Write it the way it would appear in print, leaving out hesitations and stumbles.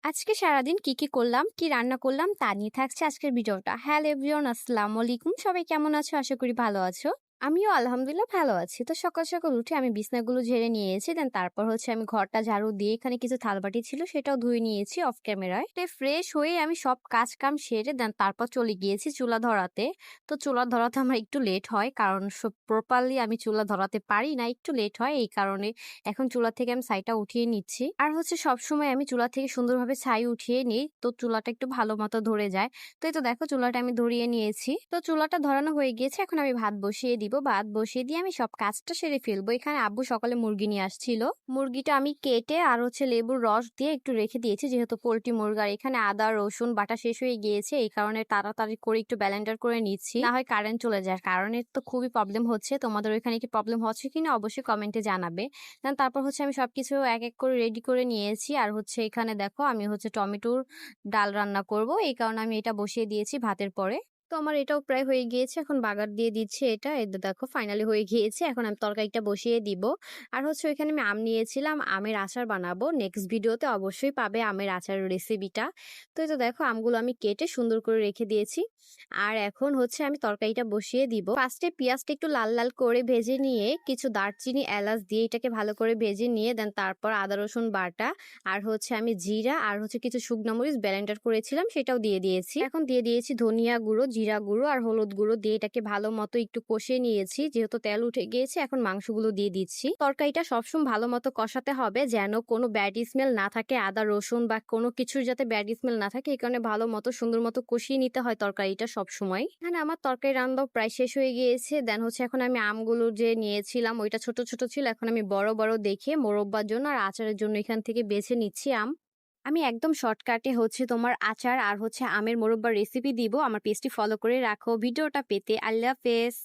আজকে সারাদিন কি করলাম, কি রান্না করলাম তা নিয়ে থাকছে আজকের ভিডিওটা। হ্যালো এভরিওয়ান, আসসালামু আলাইকুম। সবাই কেমন আছো? আশা করি ভালো আছো। আমিও আলহামদুলিল্লাহ ভালো আছি। তো সকাল সকাল উঠে আমি বিছনাগুলো ঝেড়ে নিয়েছি। দেন তারপর হচ্ছে আমি ঘরটা ঝাড়ু দিয়ে এখানে কিছু থালবাটি ছিল সেটাও ধুয়ে নিয়েছি অফ ক্যামেরায়। ফ্রেশ হয়ে আমি সব কাজ কাম সেরে দেন তারপর চলে গিয়েছি চুলা ধরাতে। তো চুলা ধরাতে আমার একটু লেট হয়, কারণ সব প্রপারলি আমি চুলা ধরাতে পারি না, একটু লেট হয় এই কারণে। এখন চুলা থেকে আমি ছাইটা উঠিয়ে নিচ্ছি। আর হচ্ছে সবসময় আমি চুলা থেকে সুন্দরভাবে ছাই উঠিয়ে নিই, তো চুলাটা একটু ভালো মতো ধরে যায়। তো এই তো দেখো চুলাটা আমি ধরিয়ে নিয়েছি। তো চুলাটা ধরানো হয়ে গিয়েছে, এখন আমি ভাত বসিয়ে দিব। ভাত বসিয়ে দিয়ে আমি সব কাজটা সেরে ফেলবো। এখানে আব্বু সকালে মুরগি নিয়ে আসছিল। মুরগিটা আমি কেটে আর হচ্ছে লেবুর রস দিয়ে একটু রেখে দিয়েছি, যেহেতু পোল্ট্রি মুরগি। আর এখানে আদা রসুন বাটা শেষ হয়ে গিয়েছে, এই কারণে তাড়াতাড়ি করে একটু ব্লেন্ডার করে নিচ্ছি, না হয় কারেন্ট চলে যায়। কারেন্টের তো খুবই প্রবলেম হচ্ছে। তোমাদের ওইখানে কি প্রবলেম হচ্ছে কিনা অবশ্যই কমেন্টে জানাবে। দেন তারপর হচ্ছে আমি সবকিছু এক এক করে রেডি করে নিয়েছি। আর হচ্ছে এখানে দেখো আমি হচ্ছে টমেটোর ডাল রান্না করব, এই কারণে আমি এটা বসিয়ে দিয়েছি ভাতের পরে। তো আমার এটাও প্রায় হয়ে গিয়েছে, এখন বাগার দিয়ে দিচ্ছে এটা। এই যে দেখো ফাইনালি হয়ে গিয়েছে, এখন আমি তরকারিটা বসিয়ে দিব। আর হচ্ছে ওইখানে আমি আম নিয়েছিলাম, আমের আচার বানাবো। নেক্সট ভিডিওতে অবশ্যই পাবে আমের আচারের রেসিপিটা। তো এই যে দেখো আমগুলো আমি কেটে সুন্দর করে রেখে দিয়েছি। আর এখন হচ্ছে আমি তরকারিটা বসিয়ে দিব। ফার্স্টে পেঁয়াজটা একটু লাল লাল করে ভেজে নিয়ে কিছু দারচিনি এলাচ দিয়ে এটাকে ভালো করে ভেজে নিয়ে দেন তারপর আদা রসুন বাটা আর হচ্ছে আমি জিরা আর হচ্ছে কিছু শুকনো মরিচ ব্লেন্ডার করেছিলাম সেটাও দিয়ে দিয়েছি। এখন দিয়ে দিয়েছি ধনিয়া গুঁড়ো, জিরা গুঁড়ো আর হলুদ গুঁড়ো দিয়ে এটাকে ভালো মতো একটু কষিয়ে নিয়েছি। যেহেতু তেল উঠে গিয়েছে, এখন মাংসগুলো দিয়ে দিচ্ছি। তরকারিটা সবসময় ভালো মতো কষাতে হবে, যেন কোনো ব্যাড স্মেল না থাকে, আদা রসুন বা কোনো কিছুর যাতে ব্যাড স্মেল না থাকে, এই কারণে ভালো মতো সুন্দর মতো কষিয়ে নিতে হয় তরকারিটা সব সময়। এখানে আমার তরকারি রান্নাও প্রায় শেষ হয়ে গিয়েছে। দেন হচ্ছে এখন আমি আমগুলো যে নিয়েছিলাম ওইটা ছোট ছোট ছিল, এখন আমি বড় বড় দেখে মোরব্বার জন্য আর আচারের জন্য এখান থেকে বেছে নিচ্ছি আম। আমি একদম শর্টকাটে হচ্ছে তোমার আচার আর হচ্ছে আমের মোরব্বার রেসিপি দিব। আমার পেজটি ফলো করে রাখো ভিডিওটা পেতে। আল্লাহ হাফেজ।